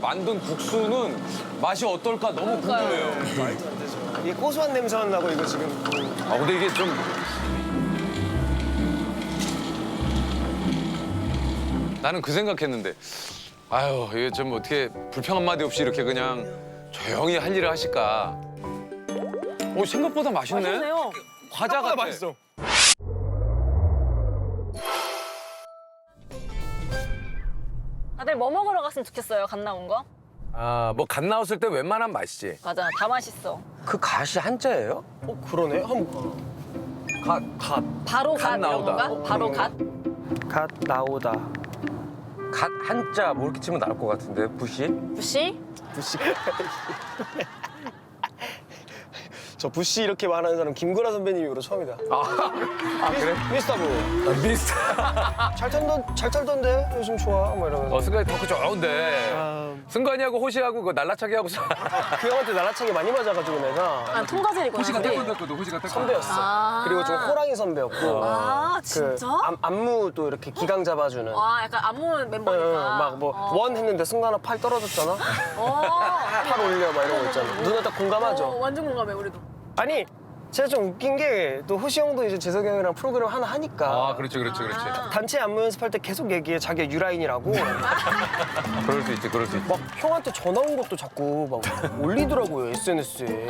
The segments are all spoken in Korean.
만든 국수는 맛이 어떨까 너무 궁금해요. 말도 안 되죠. 이게 고소한 냄새가 나고 이거 지금. 아 근데 이게 좀 나는 그 생각했는데 아유 이게 좀 어떻게 불평 한마디 없이 이렇게 그냥 조용히 할 일을 하실까. 오 생각보다 맛있네. 맛있네요. 과자 같아. 맛있어. 다들 뭐 먹으러 갔으면 좋겠어요, 갓 나온 거? 아뭐 갓 나왔을 때 웬만하면 맛있지. 맞아, 다 맛있어. 그 갓이 한자예요? 그러네. 갓 바로 갓 이런 나오다. 건가? 바로 갓? 나오다. 갓 한자 뭐 이렇게 치면 나올 것 같은데 부시? 부시? 부시. 저 부시 이렇게 말하는 사람 김구라 선배님 이후로 처음이다. 그래? 미스터브. 미스터. 잘 탈던데 요즘 좋아. 뭐 이러면서. 승관이 덩크 좋은데. 아, 승관이하고 호시하고 그 날라차기 하고 그 형한테 날라차게 많이 맞아가지고 내가 아, 통과제리구나. 태권도도 호시가 태권도. 선배였어. 아. 그리고 좀 호랑이 선배였고. 아, 그 진짜? 안무도 이렇게 기강 잡아주는. 아, 약간 안무 멤버니까. 막 뭐 원 했는데 순간에 팔 떨어졌잖아. 팔 올려 막 이런 거 있잖아. 누나 딱 공감하죠. 완전 공감해, 우리도. 아니 제가 좀 웃긴 게 또 호시 형도 이제 재석이 형이랑 프로그램 하나 하니까. 아 그렇지. 단체 안무 연습할 때 계속 얘기해 자기가 유라인이라고. 그럴 수 있지. 막 형한테 전화 온 것도 자꾸 막 올리더라고요 SNS에.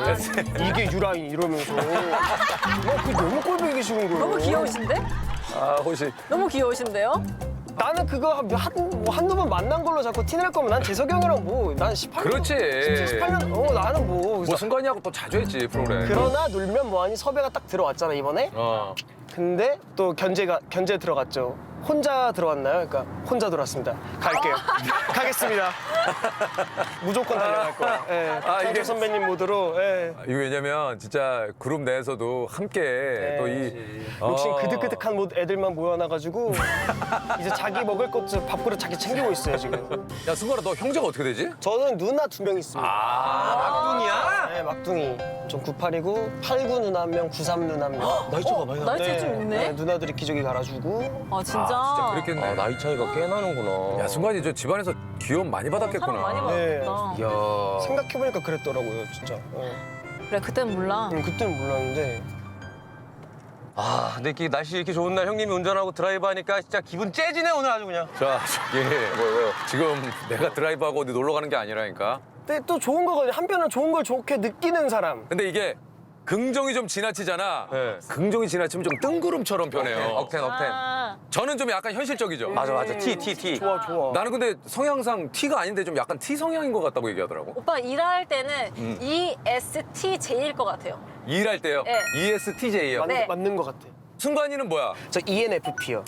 이게 유라인 이러면서. 막 그게 너무 꼴보기 싫은 거예요. 너무 귀여우신데? 아 호시. 너무 귀여우신데요? 나는 그거 한두 번 만난 걸로 자꾸 티낼 거면 난 재석이 형이랑 뭐 난 18년. 그렇지. 18년 나는 뭐. 뭐 승관이하고 또 자주 했지 프로그램. 그러나 놀면 뭐하니 섭외가 딱 들어왔잖아 이번에. 근데 또 견제 들어갔죠. 혼자 들어왔나요? 그러니까 혼자 들어왔습니다. 갈게요. 가겠습니다. 무조건 달려갈 거야. 예. 이게- 이게 선배님 모드로. 예. 이거 왜냐면 진짜 그룹 내에서도 함께 또 이 욕심 그득그득한 애들만 모여놔가지고 이제 자기 먹을 것 밥그릇 자기 챙기고 있어요 지금. 야 승관아 너 형제가 어떻게 되지? 저는 누나 2명 있습니다. 막둥이야? 네, 막둥이. 좀 98이고 89 누나 한 명, 93 누나 한 명. 나이차가 많이 나이 차이 좀 있네? 누나들이 기저귀 갈아주고. 아, 진짜? 진짜 그랬겠네. 아 나이 차이가 꽤 나는구나. 야 승관이 저 집안에서 귀여움 많이 받았겠구나. 사랑 많이 네. 받았다. 이야. 생각해보니까 그랬더라고요 진짜. 그래, 그땐 몰라. 그때는 몰랐는데. 아 근데 이렇게 날씨 이렇게 좋은 날 형님이 운전하고 드라이브 하니까 진짜 기분 째지네 오늘 아주 그냥. 자 저기 지금 내가 드라이브하고 어디 놀러 가는 게 아니라니까. 근데 또 좋은 거거든요. 한편은 좋은 걸 좋게 느끼는 사람. 근데 이게 긍정이 좀 지나치잖아. 네. 긍정이 지나치면 좀 뜬구름처럼 변해요. 억텐. 아, 저는 좀 약간 현실적이죠. 맞아. T. 좋아 좋아. 나는 근데 성향상 T가 아닌데 좀 약간 T 성향인 것 같다고 얘기하더라고. 오빠 일할 때는 ESTJ일 것 같아요. 일할 때요. 네. ESTJ요. 네. 맞는 것 같아. 승관이는 뭐야? 저 ENFP요.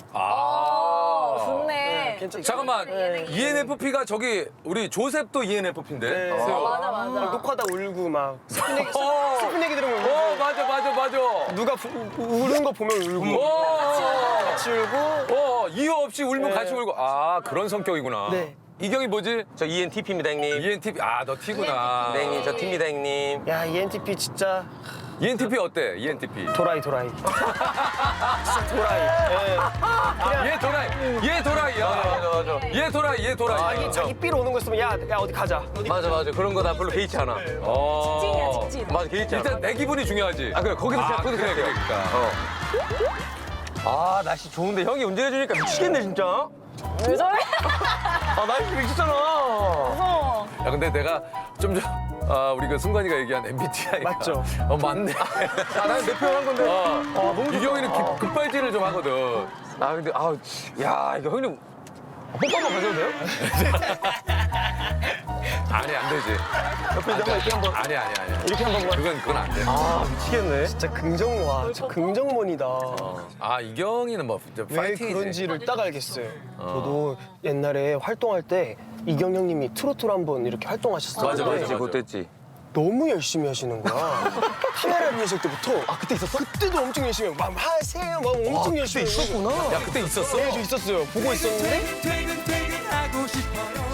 좋네. 괜찮. 잠깐만. 네. ENFP가 저기 우리 조셉도 ENFP인데. 네. 맞아, 맞아. 녹화다 울고 막 슬픈 얘기 들으면 울고. 맞아. 누가 우는 거 보면 울고. 같이 울고. 이유 없이 울면 네. 같이 울고. 아, 그런 성격이구나. 네. 이경이 뭐지? 저 ENTP입니다 형님. ENTP. 아, 너 T구나. 네 형님 저 T입니다 형님. 야 ENTP 진짜 ENTP 어때? ENTP. 도라이. 진짜 도라이. 예. 얘 도라이야. 맞아. 얘 도라이. 자기 삐로 오는 거 있으면 야 어디 가자. 맞아. 그런 거 나 별로 개의치 않아. 직진이야, 직진. 맞아 개의치 않아. 일단 내 기분이 중요하지. 아 그래 거기서 아, 거기서 그래, 생각해. 그러니까. 아 날씨 좋은데 형이 운전해주니까 미치겠네 진짜. 왜 저래? 아 날씨 미치잖아. 무서워. 야, 근데 내가 좀 우리 그 승관이가 얘기한 MBTI가 맞죠? 맞네. 나는 내 표현한 건데. 이경이는 급발진을 좀 하거든. 아 근데 야 이거 형님 뽀뽀 한번 가져도 돼요? 아니 안 되지. 이렇게 한번 아니야. 이렇게 한 번만. 그건 안 돼. 아 미치겠네. 진짜 진짜 긍정몬이다. 아 이경이는 뭐 진짜 왜 파이팅이지. 그런지를 딱 알겠어요. 저도 옛날에 활동할 때 이경 형님이 트로트로 한번 이렇게 활동하셨어요. 맞아. 못했지. 너무 열심히 하시는 거야. 카메라 리허설 때부터. 아 그때 있었어? 그때도 엄청 열심히 하고 막 하세요. 막 엄청 열심히 있었구나. 야 그때 있었어? 네, 저 있었어요. 보고 있었는데 퇴근하고 싶어요.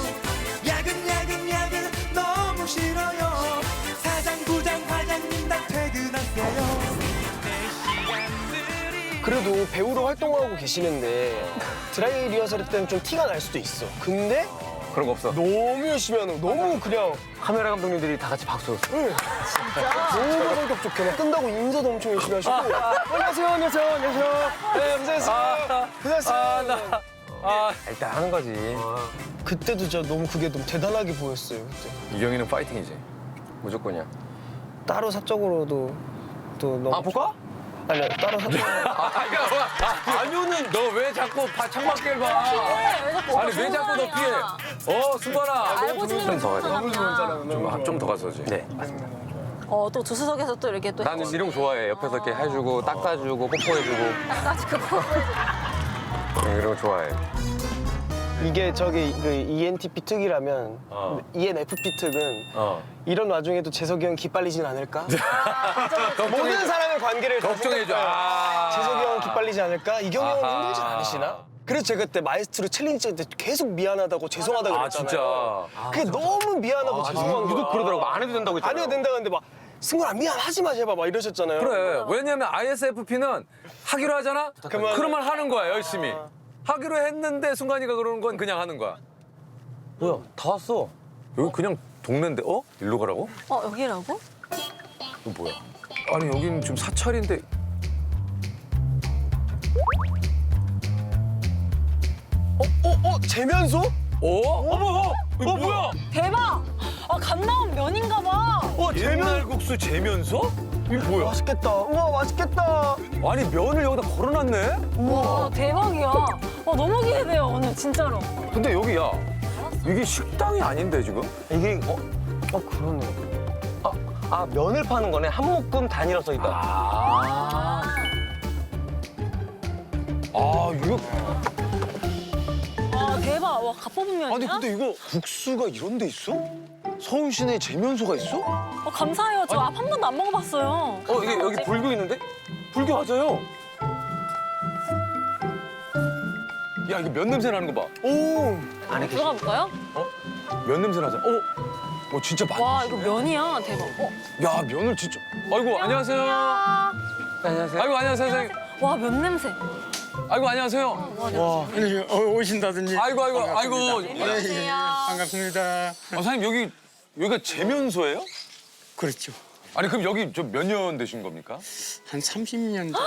야근 너무 싫어요. 사장 부장 과장님 다 퇴근하세요. 그래도 배우로 활동하고 계시는데 드라이 리허설 때는 좀 티가 날 수도 있어. 근데 그런 거 없어. 너무 열심히 하는 거. 너무 그냥 카메라 감독님들이 다 같이 박수. 너무 성격 좋게 막 끝나고 인사도 엄청 열심히 하시고 안녕하세요 안녕하세요 안녕하세요 네 감사했어요 고생했어요 일단 하는 거지. 그때도 진짜 너무 그게 너무 대단하게 보였어요 그때 이경이는 파이팅이지. 무조건이야. 따로 사적으로도 또 너무 볼까? 아니요 따로 사적으로 아니오는 너 왜 자꾸 창밖을 봐? 아니 왜 자꾸 너 피해? 승관아. 알고 지내면 더 가야 돼. 너무 좋아하잖아요 좀 더 가서지. 네. 또 주수석에서 또 이렇게 또 나는 이런 거 좋아해. 옆에서 이렇게 해주고 닦아주고 뽀뽀해주고 닦아주고 이런 거 좋아해. 이게 저기 그 ENTP 특이라면 ENFP 특은 이런 와중에도 재석이 형 기빨리진 않을까? 모든 사람의 관계를 다 걱정해줘. 생각해. 재석이 형 기빨리지 않을까? 이경이 형은 아하. 힘들진 않으시나? 그래서 제가 그때 마에스트로 챌린지 때 계속 미안하다고 죄송하다고 아 그랬잖아요. 진짜. 그게 너무 미안하고 죄송한 거야. 유독 그러더라고. 안 해도 된다고 했잖아. 안 해도 된다고 했는데 막 승관아 미안하지 마 제발 막 이러셨잖아요. 그래. 왜냐면 ISFP는 하기로 하잖아. 그만. 그러면 하는 거야 열심히. 하기로 했는데 순간이가 그러는 건 그냥 하는 거야. 뭐야? 다 왔어. 여기 그냥 동네인데 일로 가라고? 여기라고? 이거 뭐야? 아니 여기는 지금 사찰인데. 재면소? 어머! 이거 뭐야? 대박! 갓 나온 면인가 봐. 옛날 국수 재면서? 이거 뭐야? 맛있겠다. 우와 맛있겠다. 아니 면을 여기다 걸어놨네? 우와 대박이야. 너무 기대돼요 오늘 진짜로. 근데 여기 야 이게 식당이 아닌데 지금? 이게 그러네. 면을 파는 거네. 한 묶음 단위로 써 있다. 이거 대박. 와 갓뽑은 면이야? 아니 근데 이거 국수가 이런 데 있어? 서울 시내에 재면소가 있어? 감사해요. 저 앞 한 번도 안 먹어봤어요. 이게 여기 불교 있는데? 불교 맞아요. 야 이거 면 냄새 나는 거 봐. 오. 들어가 볼까요? 면 냄새 나잖아. 진짜 많이. 와 이거 면이야. 대박. 야 면을 진짜. 아이고 안녕하세요. 안녕하세요. 아이고 안녕하세요 선생님. 와 면 냄새. 아이고 안녕하세요. 오신다든지. 아이고. 안녕하세요. 반갑습니다. 선생님 여기가 재면소예요? 그렇죠. 아니 그럼 여기 좀 몇 년 되신 겁니까? 한 30년 정도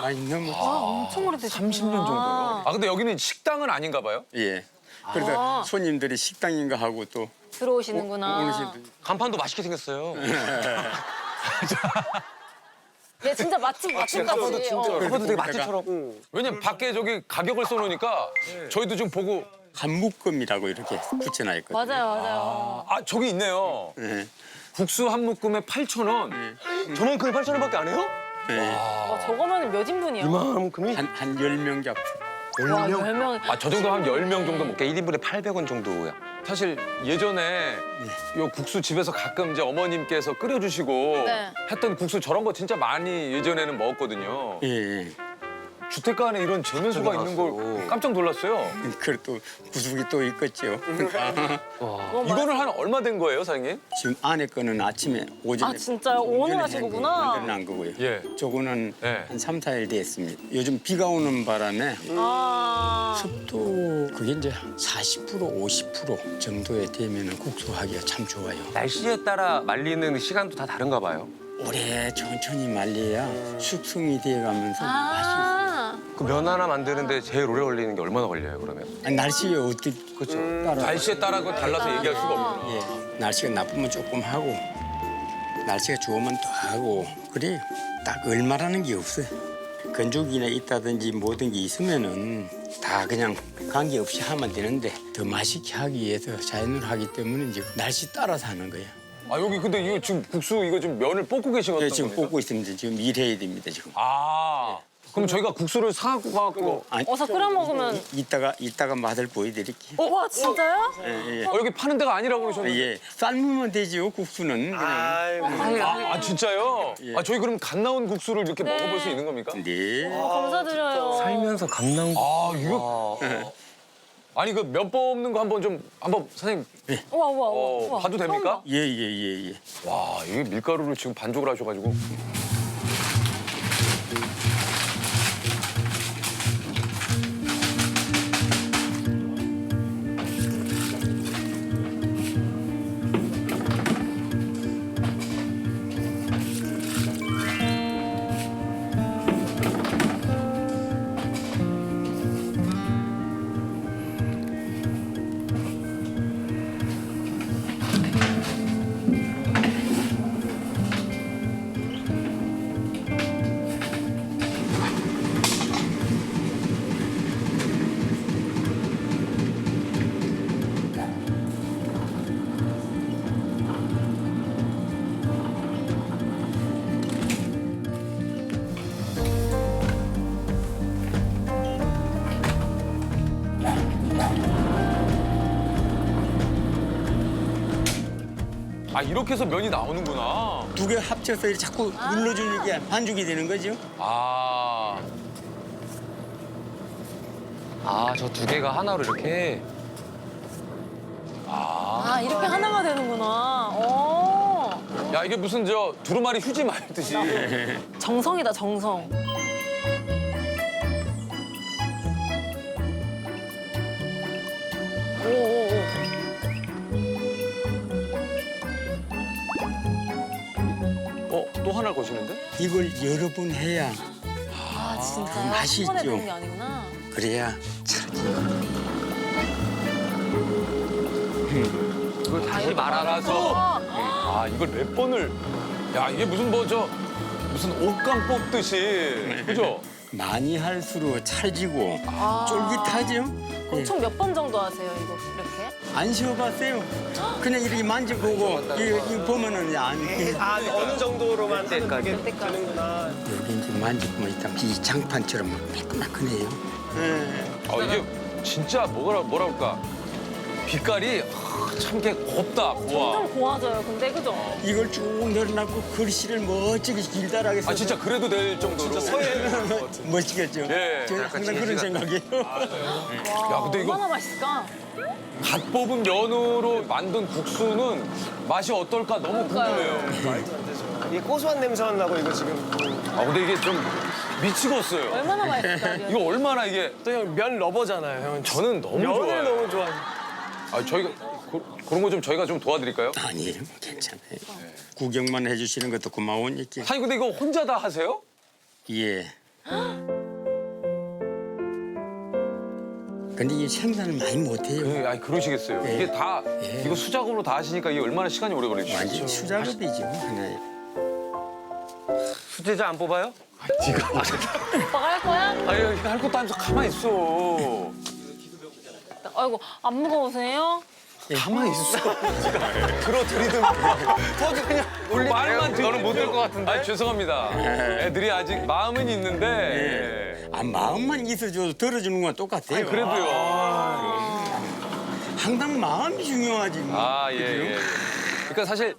많이 넘었죠. 엄청 오래되셨구나. 30년 정도요. 근데 여기는 식당은 아닌가 봐요? 예. 그래서 손님들이 식당인가 하고 또 들어오시는구나. 오시더니 간판도 맛있게 생겼어요. 네 진짜 맛집 같이. 간판도 되게 맛집처럼. 왜냐면 밖에 저기 가격을 써놓으니까 저희도 좀 보고 한묶음이라고 이렇게 붙여놔 있거든요. 맞아요. 저기 있네요. 예. 국수 한 묶음에 8,000원. 저만큼이 8,000원밖에 안 해요? 예. 저거면 몇 인분이야? 이만큼이? 한 10명 잡. 와 10명. 저 정도 한 10명 정도 먹게. 1인분에 800원 정도야. 사실 예전에 요 국수 집에서 가끔 이제 어머님께서 끓여주시고 네. 했던 국수 저런 거 진짜 많이 예전에는 먹었거든요. 예, 예. 주택가 안에 이런 재면소가 있는 걸 깜짝 놀랐어요. 그리고 또 구석이 또 있겠죠. 이거는 한 얼마 된 거예요, 사장님? 지금 안에 거는 아침에 오전에 진짜요? 오늘 하신 거구나. 만들어난 거고요. 예. 저거는 예. 한 3, 4일 됐습니다. 요즘 비가 오는 바람에 습도 그게 이제 40% 50% 정도에 되면 국수하기가 참 좋아요. 날씨에 따라 말리는 시간도 다 다른가 봐요. 오래 천천히 말려야 숙성이 돼가면서 맛이 그 면 하나 만드는데 제일 오래 걸리는 게 얼마나 걸려요, 그러면? 있어요. 날씨에 어떻게 그렇죠. 따라 날씨에 따라 그 달라서 얘기할 수가 없구나. 예, 날씨가 나쁘면 조금 하고 날씨가 좋으면 또 하고 그래 딱 얼마라는 게 없어요. 건조기나 있다든지 모든 게 있으면은 다 그냥 관계없이 하면 되는데 더 맛있게 하기 위해서 자연으로 하기 때문에 이제 날씨 따라서 하는 거예요. 여기 근데 이거 지금 국수 이거 지금 면을 볶고 계신 예, 거예요? 지금 볶고 있습니다. 지금 일해야 됩니다. 지금. 그럼 저희가 국수를 사갖고 가갖고 아니, 어서 끓여 먹으면. 이따가 맛을 보여드릴게요. 와 진짜요? 예, 예. 여기 파는 데가 아니라고 그러셨는데. 예, 삶으면 되죠. 국수는 그냥. 아이고. 진짜요? 예. 저희 그럼 갓 나온 국수를 이렇게 먹어볼 수 있는 겁니까? 네. 감사드려요. 살면서 감 나온 이거 아니 그 면 뽑는 거 한번 사장님 우와. 봐도 됩니까? 예, 예, 예, 예. 와 이게 밀가루를 지금 반죽을 하셔가지고 아 이렇게 해서 면이 나오는구나. 두 개 합쳐서 이렇게 자꾸 눌러주니까 반죽이 되는 거죠. 아. 아, 저 두 개가 하나로 이렇게. 아, 이렇게 하나가 되는구나. 오. 야 이게 무슨 저 두루마리 휴지 말듯이. 정성이다, 정성. 오, 오, 또 하나를 거시는데? 이걸 여러 번 해야 아, 진짜. 맛이 한 번에 있죠. 되는 게 아니구나. 그래야 찰지. 이걸 다시 말아서. 아 이걸 몇 번을. 야 이게 무슨 뭐 저 무슨 옷감 뽑듯이. 그죠? 많이 할수록 찰지고 쫄깃하죠. 예. 총 몇 번 정도 하세요, 이거 이렇게? 안 쉬어봤어요. 그냥 이렇게 만져보고 이거 보면은 안. 아 어느 정도로만 하면 되게 그때까지. 되는구나. 여기 이제 만져보면 일단 이 장판처럼 매끈매끈해요. 예. 아 이게 진짜 뭐라 그럴까? 빛깔이 참 이게 곱다 고와. 좀 고와져요, 근데 그죠? 이걸 쭉 늘어놓고 글씨를 멋지게 길다랗게 써서 아 진짜 그래도 될 정도로. 멋지겠죠. 예. 저는 항상 그런 생각이에요. 야 근데 이거 얼마나 맛있을까? 갓 뽑은 면으로 만든 국수는 맛이 어떨까 너무 궁금해요. 이 고소한 냄새가 나고 이거 지금 아 근데 이게 좀 미치겠어요. 얼마나 맛있을까? 이거 얼마나 이게 또 형 면 러버잖아요. 형은 저는 너무 면을 좋아해요. 너무 좋아해요. 아 저희가 그런 거 좀 저희가 좀 도와드릴까요? 아니에요, 괜찮아요. 구경만 해주시는 것도 고마우니까. 아니 근데 이거 혼자 다 하세요? 예. 근데 이 생산을 많이 못해요. 네, 아니 그러시겠어요. 예. 이게 다 예. 이거 수작업으로 다 하시니까 이게 얼마나 시간이 오래 걸리죠? 완전 수작업이죠. 하나에. 수제자 안 뽑아요? 오빠가 할 거야? 아니 할 것도 하면서 가만히 있어. 아이고, 안 무거우세요? 가만히 있어. 들어드리든 터도 그냥 말만 너는 못 들 것 같은데? 아 죄송합니다. 애들이 아직 마음은 있는데. 아, 마음만 있어줘도 들어주는 건 똑같아요. 아니, 그래도요. 항상 마음이 중요하지. 뭐. 아 예. 예. 그러니까 사실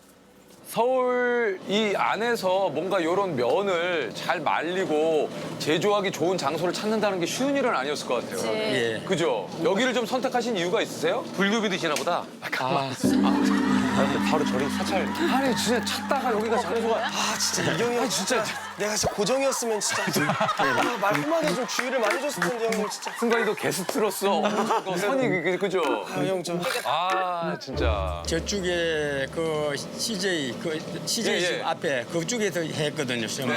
서울 이 안에서 뭔가 이런 면을 잘 말리고 제조하기 좋은 장소를 찾는다는 게 쉬운 일은 아니었을 것 같아요. 예. 그죠? 여기를 좀 선택하신 이유가 있으세요? 불교비 드시나 보다. 바로 저리 사찰. 아니 진짜 찾다가 여기가 장소가. 아 진짜 이경이 진짜 내가 진짜 고정이었으면 진짜 아, 말끔하게 좀 주의를 많이 줬을 텐데 형님 진짜. 순간이도 게스트로서 선이 그죠? 아, 형 좀. 아 진짜. 저쪽에 그 CJ 집 예, 예. 앞에 그쪽에서 했거든요, 시험을.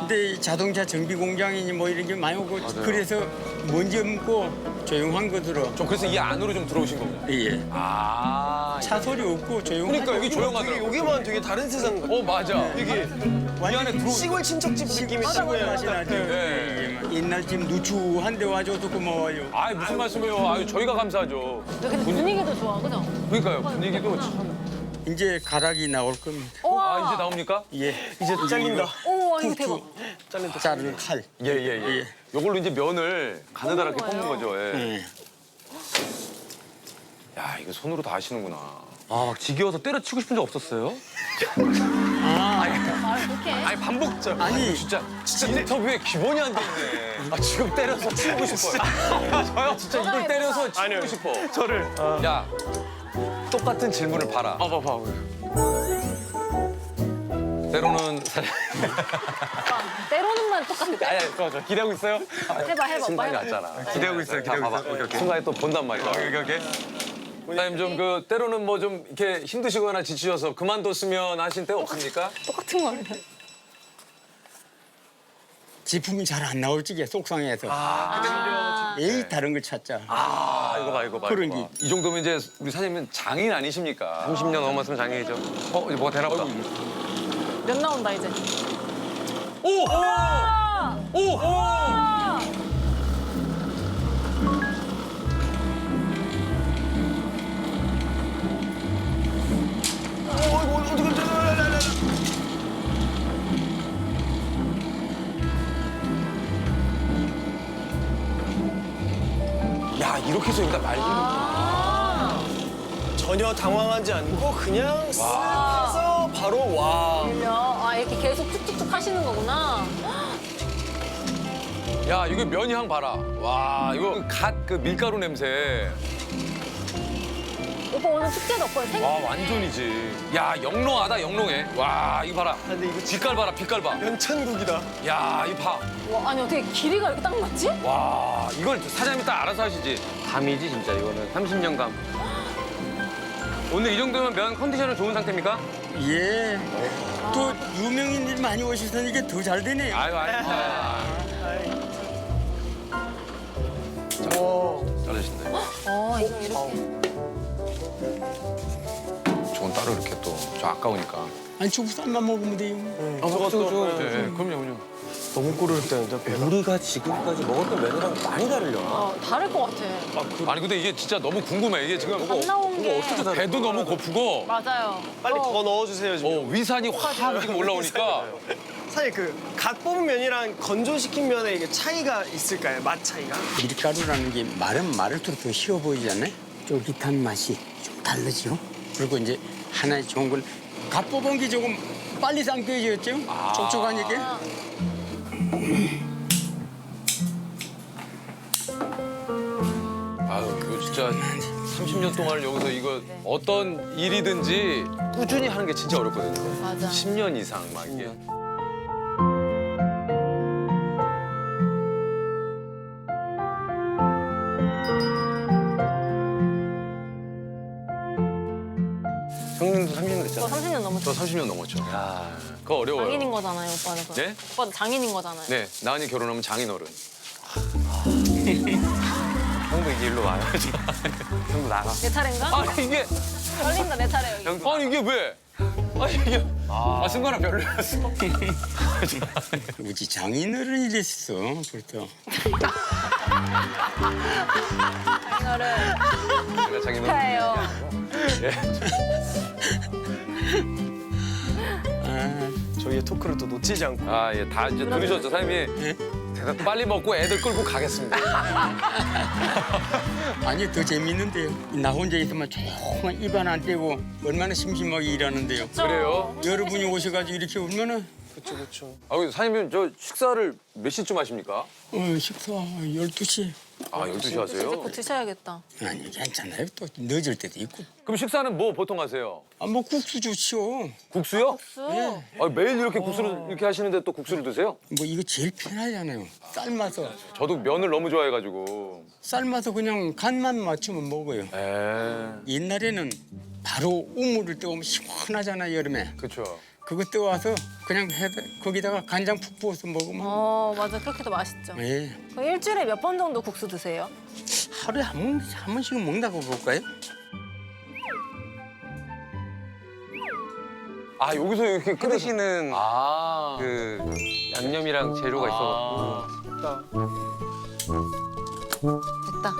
근데 이 자동차 정비 공장이니 뭐 이런 게 많이 오고 그래서 먼지 없고 조용한 곳으로. 좀 그래서 이 안으로 좀 들어오신 거군요. 예. 아. 차 소리 없고 조용한. 그러니까 여기 되게 조용하더라고. 여기만 되게 다른 세상 같아. 맞아. 이게 이 안에 들어. 시골 친척집 느낌이 시골 맛이 나죠. 네. 예. 옛날 집 누추한데 와줘서 고마워요. 아 무슨 말씀이에요? 아유 저희가 감사하죠. 여기 분위기도 좋아, 그죠? 그러니까요 분위기도 참. 이제 가락이 나올 겁니다. 우와. 아 이제 나옵니까? 예. 이제 잘린다. 오, 이거 대박. 자르는 칼. 예예예. 요걸로 이제 면을 가느다랗게 뽑는 거죠. 예. 예. 야 이거 손으로 다 하시는구나. 아, 막 지겨워서 때려치고 싶은 적 없었어요? 말 그렇게. 아니 반복적. 아니, 진짜 인터뷰에 기본이 안 돼 있네. 아 지금 때려서 치우고 싶어요. 저요 진짜 이걸 때려서 치우고 싶어. 저를. 야 똑같은 질문을 봐라. 봐봐. 때로는 사실 때로는만 똑같아. 아니 저 기대하고 있어요. 해봐, 오빠 순간이 해봐. 왔잖아. 기대하고 있어요, 기대하고 봐봐. 있어요. 오케이, 오케이. 순간에 또 본단 말이야. 오케이. 사장님 좀 그 때로는 뭐 좀 이렇게 힘드시거나 지치셔서 그만뒀으면 하신 때 없습니까? 똑같은 거를. 제품이 잘 안 나올 적에 속상해서. 에이, 다른 걸 찾자. 아 이거 봐. 그런 이거 봐. 이 정도면 이제 우리 사장님은 장인 아니십니까? 30년 넘었으면 장애이죠. 이제 뭐가 되나 보다. 면 나온다, 이제. 오! 아! 오! 아! 야 이렇게 해서 여기다 말리는 아! 전혀 당황하지 않고 그냥 쓱 해서 바로 와. 아, 이렇게 계속 툭툭툭 하시는 거구나. 야, 이거 면향 봐라. 와, 이거 갓 그 밀가루 냄새. 오빠 오늘 축제도 없고 생일. 와, 완전이지. 야, 영롱하다, 영롱해. 와, 이거 봐라. 근데 이거 빛깔 봐라, 빛깔 봐. 연천국이다. 야, 이 봐. 와, 아니 어떻게 길이가 이렇게 딱 맞지? 와, 이걸 사장님이 딱 알아서 하시지. 감이지 진짜 이거는 30년 감. 오늘 이 정도면 면 컨디션은 좋은 상태입니까? 예. 또 유명인들 많이 오시니까 더 잘 되네요. 아유, 아닙니다. 잘하신다. 이거 이렇게. 저건 따로 이렇게 또, 저 아까우니까. 아니 죽살만 먹으면 돼요. 저것도 네, 그럼요. 너무 꼬르륵 대는데. 우리가 지금까지 먹었던 메뉴랑 많이 다르려나? 다를 것 같아. 아니, 근데 이게 진짜 너무 궁금해. 이게 지금 안 나온 게. 배도 너무 고프고, 맞아요. 빨리 더 넣어주세요 지금. 위산이 확 지금 올라오니까. 사실 그 갓 뽑은 면이랑 건조시킨 면에 이게 차이가 있을까요? 맛 차이가? 밀가루라는 게 마를수록 더 쉬워 보이잖아요. 쫄깃한 맛이 좀 다르죠. 그리고 이제 하나의 좋은 걸 갓 뽑은 게 조금 빨리 삶겨졌죠. 촉촉하니까. 아유, 이거 진짜 30년 동안 여기서 이거 어떤 일이든지 꾸준히 하는 게 진짜 어렵거든요. 맞아. 10년 이상 막 이게. 형님도 30년 저 됐잖아. 30년 넘었죠. 저 30년 넘었죠. 야, 그거 어려워요. 장인인 거잖아요, 오빠는. 그럼. 네? 오빠도 장인인 거잖아요. 네, 나은이 결혼하면 장인어른. 형도 이제 일로 와요. 형도 나가. 내 차례인가? 아니 이게 걸린다, 내 차례 여기. 아니 이게 왜? 아니 이게 순간은 별로였어. 그렇지 장인어른이 됐어. 그렇죠. 장인어른 제가 장인어른. 축하해요. 저희의 토크를 또 놓치지 않고. 아, 예, 다 이제 들으셨죠, 사장님이. 제가 빨리 먹고 애들 끌고 가겠습니다. 아니 더 재밌는데요. 나 혼자 있으면 조금만 입 안 떼고 얼마나 심심하게 일하는데요. 그래요? 여러분이 오셔가지고 이렇게 얼마나 그렇죠. 아, 사장님 저 식사를 몇 시쯤 하십니까? 식사 12시. 아, 12시 이제 하세요? 곧 드셔야겠다. 아니 괜찮아요. 또 늦을 때도 있고. 그럼 식사는 뭐 보통 하세요? 뭐 국수 좋죠. 국수요? 수. 아, 매일 이렇게 국수를 이렇게 하시는데 또 국수를 드세요? 뭐 이거 제일 편하잖아요. 삶아서 저도 면을 너무 좋아해가지고. 삶아서 그냥 간만 맞추면 먹어요. 에, 옛날에는 바로 우물을 떠오면 시원하잖아요 여름에. 그렇죠. 그거 떠와서 그냥 거기다가 간장 푹 부어서 먹으면 맞아. 그렇게도 맛있죠. 예. 그럼 일주일에 몇 번 정도 국수 드세요? 하루에 한 번씩은 먹는다고 볼까요? 아, 여기서 이렇게 끓여서. 끓이시는 아, 그 양념이랑 재료가 있어갖고. 됐다.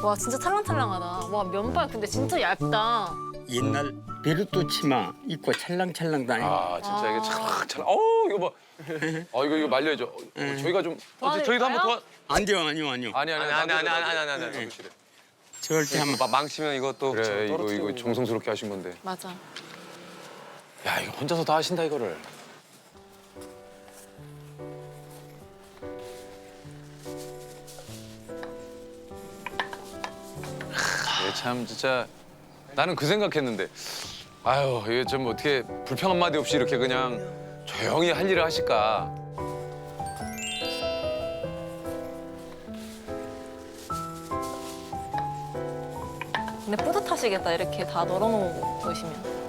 와, 진짜 찰랑찰랑하다. 와, 면발 근데 진짜 얇다. 옛날 베르토 치마 입고 찰랑찰랑 다니고 아, 진짜 이게 찰랑찰랑. 이거 봐. 이거 말려야죠. 저희가 좀. 저희도 한번 도와. 안 돼요 아니요 아니. 아니. 절대 한번 망치면 이것도. 그래, 이거 정성스럽게 하신 건데. 맞아. 야, 이거 혼자서 다 하신다, 이거를. 참, 진짜. 나는 그 생각했는데. 아유, 이게 좀 어떻게 불평 한마디 없이 이렇게 그냥 조용히 할 일을 하실까. 근데 뿌듯하시겠다. 이렇게 다 널어놓고 보시면.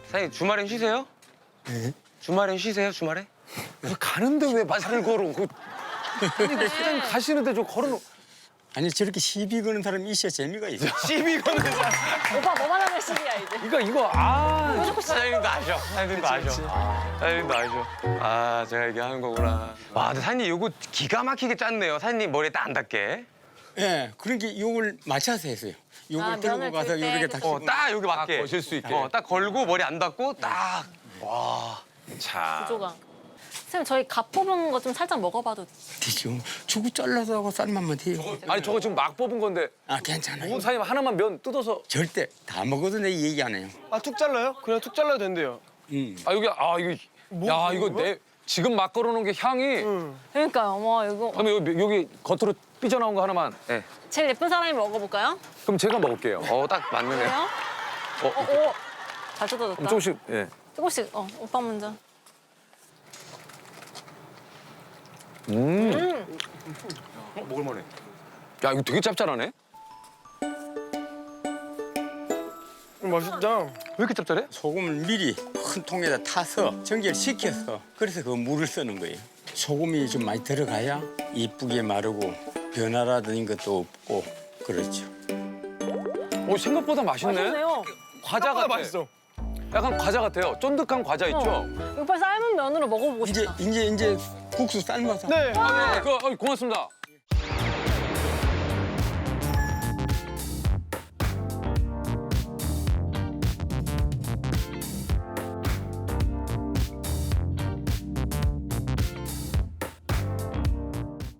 사장님 주말엔 쉬세요? 네. 주말엔 쉬세요? 주말에? 가는데 왜 말을 걸어? 아니, 사장님 가시는데 저 걸어놓. 아니 저렇게 시비 거는 사람이 있어야 재미가 있어. 시비 거는 사람. 오빠 뭐만 하면 시기야 이제. 그러니까 이거, 사장님도 아셔. 사장님도 아셔. 사장님도 아셔. 제가 이게 하는 거구나. 와, 근데 사장님 이거 기가 막히게 짰네요. 사장님 머리에 딱 안 닿게. 예, 그러니까 이걸 맞춰서 했어요. 이걸 아, 들고 면을 가서 들 때 요렇게 그- 딱 딱 여기 맞게. 거실 수 있게. 딱 걸고 머리 안 닿고 딱. 자, 구조가. 선생님 저희 갓 뽑은 거 좀 살짝 먹어봐도 되죠. 주고 잘라서 하고 삶으면 돼요. 아니 저거 지금 막 뽑은 건데 아, 괜찮아요. 부분 사이에 하나만 면 뜯어서. 절대 다 먹어도 내 얘기 안 해요. 아, 툭 잘라요? 그냥 툭 잘라도 된대요. 아 여기 야 이거 내 지금 막 걸어놓은 게 향이. 그러니까요. 와 이거 그러면 여기 겉으로 삐져나온 거 하나만. 네. 제일 예쁜 사람이 먹어볼까요? 그럼 제가 먹을게요. 딱 맞는 애. 그래요? 오. 잘 뜯어졌다. 그럼 조금씩. 예. 조금씩. 오빠 먼저. 먹을만해. 야 이거 되게 짭짤하네. 맛있다. 왜 이렇게 짭짤해? 소금을 미리 큰 통에다 타서 정결시켜서 그래서 그 물을 쓰는 거예요. 소금이 좀 많이 들어가야 이쁘게 마르고 변화라든 것도 없고 그렇죠. 오 생각보다 맛있네. 맛있네요. 과자 같아. 맛있어. 약간 과자 같아요. 쫀득한 과자 있죠. 오빠 삶은 면으로 먹어보고 이제 싶다. 국수 삶아서 네. 고맙습니다.